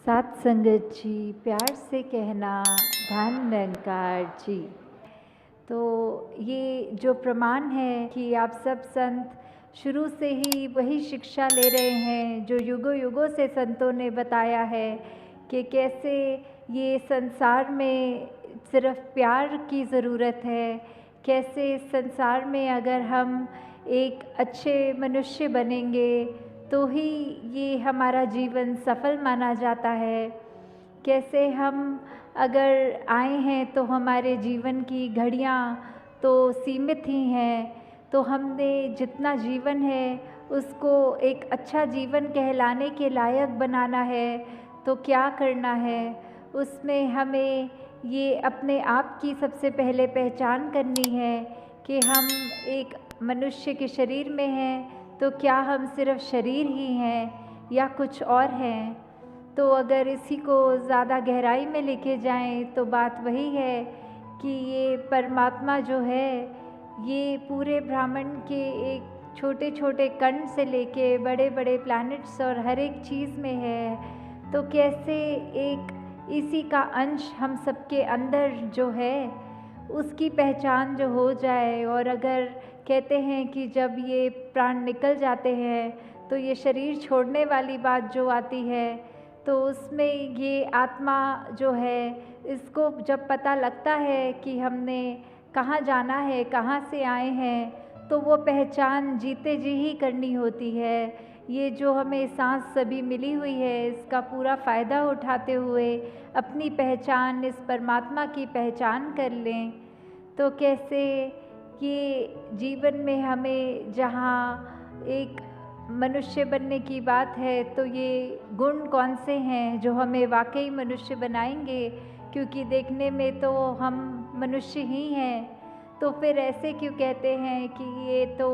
सात संगत जी, प्यार से कहना धन निरंकार जी। तो ये जो प्रमाण है कि आप सब संत शुरू से ही वही शिक्षा ले रहे हैं जो युगों युगों से संतों ने बताया है कि कैसे ये संसार में सिर्फ प्यार की ज़रूरत है, कैसे इस संसार में अगर हम एक अच्छे मनुष्य बनेंगे तो ही ये हमारा जीवन सफल माना जाता है। कैसे हम अगर आए हैं तो हमारे जीवन की घड़ियाँ तो सीमित ही हैं, तो हमने जितना जीवन है उसको एक अच्छा जीवन कहलाने के लायक बनाना है तो क्या करना है। उसमें हमें ये अपने आप की सबसे पहले पहचान करनी है कि हम एक मनुष्य के शरीर में हैं तो क्या हम सिर्फ शरीर ही हैं या कुछ और हैं। तो अगर इसी को ज़्यादा गहराई में लेके जाएं तो बात वही है कि ये परमात्मा जो है ये पूरे ब्रह्मांड के एक छोटे छोटे कण से लेके बड़े बड़े प्लैनेट्स और हर एक चीज़ में है। तो कैसे एक इसी का अंश हम सबके अंदर जो है उसकी पहचान जो हो जाए। और अगर कहते हैं कि जब ये प्राण निकल जाते हैं तो ये शरीर छोड़ने वाली बात जो आती है तो उसमें ये आत्मा जो है इसको जब पता लगता है कि हमने कहाँ जाना है, कहाँ से आए हैं, तो वो पहचान जीते जी ही करनी होती है। ये जो हमें सांस सभी मिली हुई है इसका पूरा फ़ायदा उठाते हुए अपनी पहचान इस परमात्मा की पहचान कर लें। तो कैसे ये जीवन में हमें जहाँ एक मनुष्य बनने की बात है तो ये गुण कौन से हैं जो हमें वाकई मनुष्य बनाएंगे, क्योंकि देखने में तो हम मनुष्य ही हैं। तो फिर ऐसे क्यों कहते हैं कि ये तो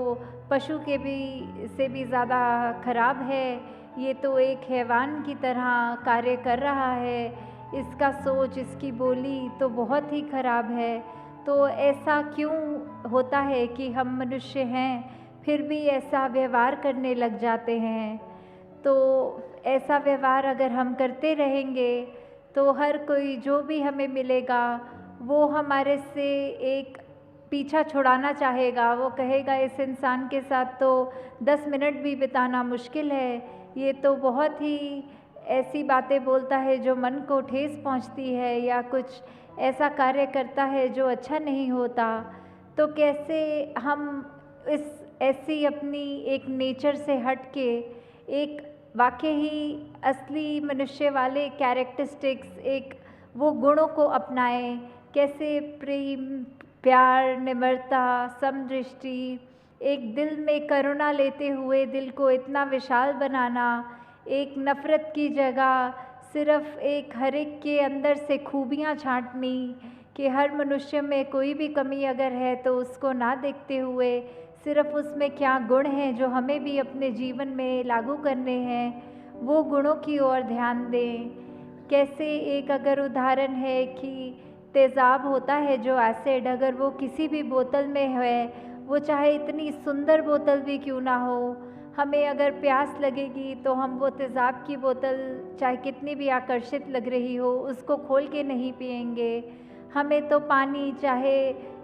पशु के भी से भी ज़्यादा खराब है, ये तो एक हैवान की तरह कार्य कर रहा है, इसका सोच इसकी बोली तो बहुत ही खराब है। तो ऐसा क्यों होता है कि हम मनुष्य हैं फिर भी ऐसा व्यवहार करने लग जाते हैं। तो ऐसा व्यवहार अगर हम करते रहेंगे तो हर कोई जो भी हमें मिलेगा वो हमारे से एक पीछा छुड़ाना चाहेगा। वो कहेगा इस इंसान के साथ तो 10 मिनट भी बिताना मुश्किल है, ये तो बहुत ही ऐसी बातें बोलता है जो मन को ठेस पहुंचती है या कुछ ऐसा कार्य करता है जो अच्छा नहीं होता। तो कैसे हम इस ऐसी अपनी एक नेचर से हट के एक वाकई ही असली मनुष्य वाले कैरेक्टरिस्टिक्स एक वो गुणों को अपनाएं। कैसे प्रेम, प्यार, निम्रता, समदृष्टि, एक दिल में करुणा लेते हुए दिल को इतना विशाल बनाना, एक नफ़रत की जगह सिर्फ एक हर एक के अंदर से खूबियाँ छांटनी कि हर मनुष्य में कोई भी कमी अगर है तो उसको ना देखते हुए सिर्फ उसमें क्या गुण हैं जो हमें भी अपने जीवन में लागू करने हैं, वो गुणों की ओर ध्यान दें। कैसे एक अगर उदाहरण है कि तेज़ाब होता है जो एसिड, अगर वो किसी भी बोतल में है, वो चाहे इतनी सुंदर बोतल भी क्यों ना हो, हमें अगर प्यास लगेगी तो हम वो तेज़ाब की बोतल चाहे कितनी भी आकर्षित लग रही हो उसको खोल के नहीं पिएंगे। हमें तो पानी चाहे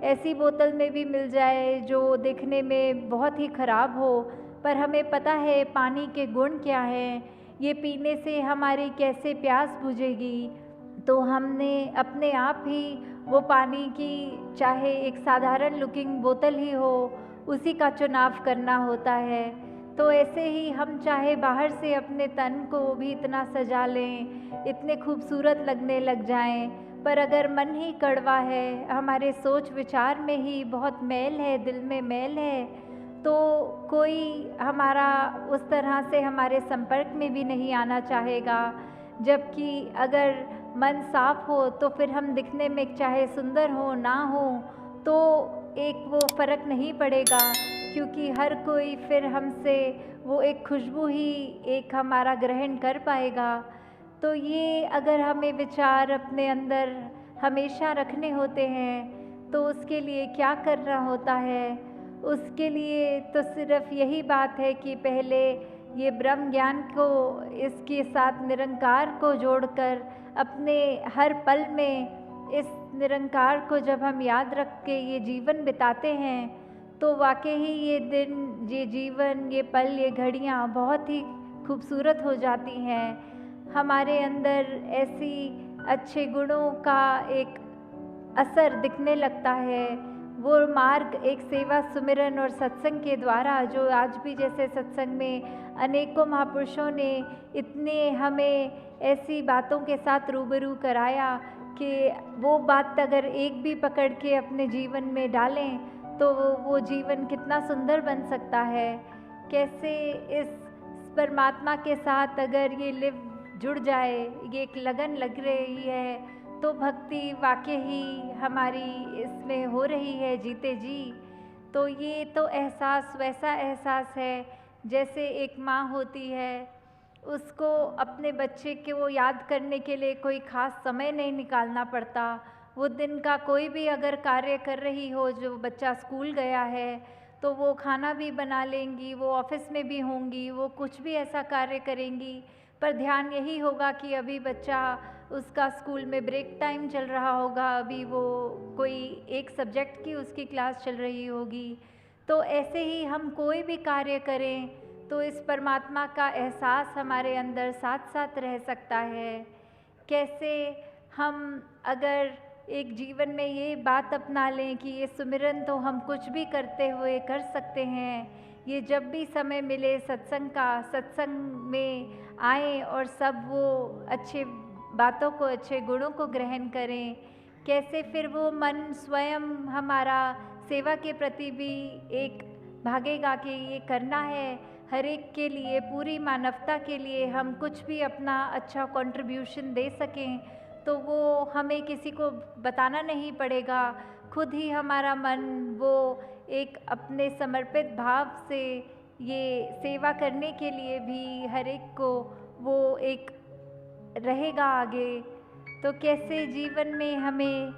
ऐसी बोतल में भी मिल जाए जो देखने में बहुत ही ख़राब हो, पर हमें पता है पानी के गुण क्या हैं, ये पीने से हमारी कैसे प्यास बुझेगी। तो हमने अपने आप ही वो पानी की चाहे एक साधारण लुकिंग बोतल ही हो उसी का चुनाव करना होता है। तो ऐसे ही हम चाहे बाहर से अपने तन को भी इतना सजा लें, इतने खूबसूरत लगने लग जाएं, पर अगर मन ही कड़वा है, हमारे सोच विचार में ही बहुत मैल है, दिल में मैल है, तो कोई हमारा उस तरह से हमारे संपर्क में भी नहीं आना चाहेगा। जबकि अगर मन साफ हो तो फिर हम दिखने में चाहे सुंदर हो ना हो तो एक वो फ़र्क नहीं पड़ेगा, क्योंकि हर कोई फिर हमसे वो एक खुशबू ही एक हमारा ग्रहण कर पाएगा। तो ये अगर हमें विचार अपने अंदर हमेशा रखने होते हैं तो उसके लिए क्या करना होता है। उसके लिए तो सिर्फ यही बात है कि पहले ये ब्रह्म ज्ञान को इसके साथ निरंकार को जोड़कर अपने हर पल में इस निरंकार को जब हम याद रख के ये जीवन बिताते हैं तो वाकई ही ये दिन, ये जीवन, ये पल, ये घड़ियाँ बहुत ही खूबसूरत हो जाती हैं। हमारे अंदर ऐसी अच्छे गुणों का एक असर दिखने लगता है। वो मार्ग एक सेवा, सुमिरन और सत्संग के द्वारा, जो आज भी जैसे सत्संग में अनेकों महापुरुषों ने इतने हमें ऐसी बातों के साथ रूबरू कराया कि वो बात अगर एक भी पकड़ के अपने जीवन में डालें तो वो जीवन कितना सुंदर बन सकता है। कैसे इस परमात्मा के साथ अगर ये लिव जुड़ जाए, ये एक लगन लग रही है तो भक्ति वाकई ही हमारी इसमें हो रही है जीते जी। तो ये तो एहसास वैसा एहसास है जैसे एक माँ होती है, उसको अपने बच्चे के वो याद करने के लिए कोई ख़ास समय नहीं निकालना पड़ता। वो दिन का कोई भी अगर कार्य कर रही हो, जो बच्चा स्कूल गया है तो वो खाना भी बना लेंगी, वो ऑफिस में भी होंगी, वो कुछ भी ऐसा कार्य करेंगी, पर ध्यान यही होगा कि अभी बच्चा, उसका स्कूल में ब्रेक टाइम चल रहा होगा, अभी वो कोई एक सब्जेक्ट की उसकी क्लास चल रही होगी। तो ऐसे ही हम कोई भी कार्य करें तो इस परमात्मा का एहसास हमारे अंदर साथ साथ रह सकता है। कैसे हम अगर एक जीवन में ये बात अपना लें कि ये सुमिरन तो हम कुछ भी करते हुए कर सकते हैं, ये जब भी समय मिले सत्संग में आएँ और सब वो अच्छे बातों को, अच्छे गुणों को ग्रहण करें। कैसे फिर वो मन स्वयं हमारा सेवा के प्रति भी एक भागेगा कि ये करना है, हर एक के लिए, पूरी मानवता के लिए हम कुछ भी अपना अच्छा कंट्रीब्यूशन दे सकें तो वो हमें किसी को बताना नहीं पड़ेगा। खुद ही हमारा मन वो एक अपने समर्पित भाव से ये सेवा करने के लिए भी हर एक को वो एक रहेगा आगे। तो कैसे जीवन में हमें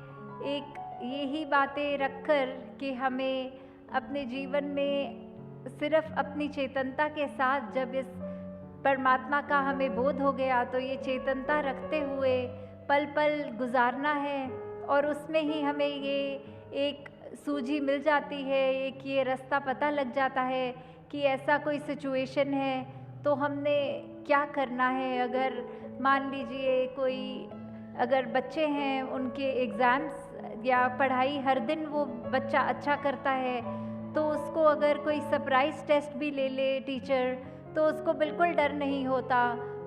एक यही बातें रखकर कि हमें अपने जीवन में सिर्फ अपनी चेतनता के साथ, जब इस परमात्मा का हमें बोध हो गया तो ये चेतनता रखते हुए पल पल गुजारना है और उसमें ही हमें ये एक सूझी मिल जाती है, एक ये रास्ता पता लग जाता है कि ऐसा कोई सिचुएशन है तो हमने क्या करना है। अगर मान लीजिए कोई, अगर बच्चे हैं, उनके एग्ज़ाम्स या पढ़ाई हर दिन वो बच्चा अच्छा करता है तो उसको अगर कोई सरप्राइज़ टेस्ट भी ले ले टीचर तो उसको बिल्कुल डर नहीं होता।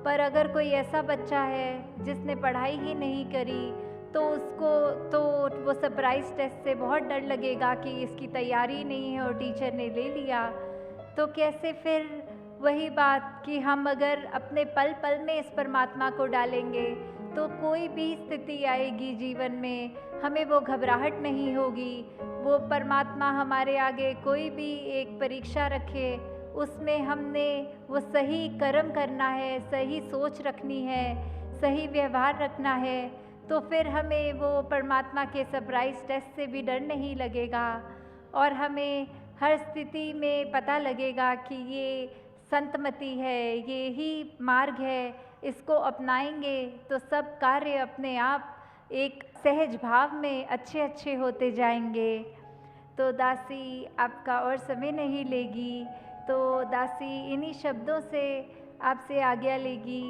पर अगर कोई ऐसा बच्चा है जिसने पढ़ाई ही नहीं करी तो उसको तो वो सरप्राइज़ टेस्ट से बहुत डर लगेगा कि इसकी तैयारी नहीं है और टीचर ने ले लिया। तो कैसे फिर वही बात कि हम अगर अपने पल पल में इस परमात्मा को डालेंगे तो कोई भी स्थिति आएगी जीवन में, हमें वो घबराहट नहीं होगी। वो परमात्मा हमारे आगे कोई भी एक परीक्षा रखे, उसमें हमने वो सही कर्म करना है, सही सोच रखनी है, सही व्यवहार रखना है, तो फिर हमें वो परमात्मा के सरप्राइज़ टेस्ट से भी डर नहीं लगेगा और हमें हर स्थिति में पता लगेगा कि ये संतमति है, ये ही मार्ग है, इसको अपनाएंगे तो सब कार्य अपने आप एक सहज भाव में अच्छे अच्छे होते जाएंगे। तो दासी आपका और समय नहीं लेगी, तो दासी इन्हीं शब्दों से आपसे आज्ञा लेगी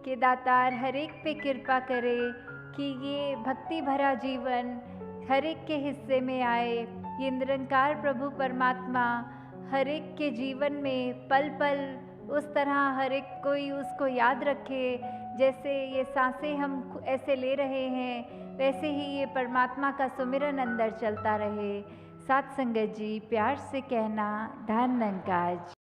कि दातार हर एक पे कृपा करे कि ये भक्ति भरा जीवन हर एक के हिस्से में आए। ये निरंकार प्रभु परमात्मा हर एक के जीवन में पल पल उस तरह हर एक कोई उसको याद रखे, जैसे ये सांसें हम ऐसे ले रहे हैं वैसे ही ये परमात्मा का सुमिरन अंदर चलता रहे। साथ संगत जी, प्यार से कहना, धन निरंकार जी।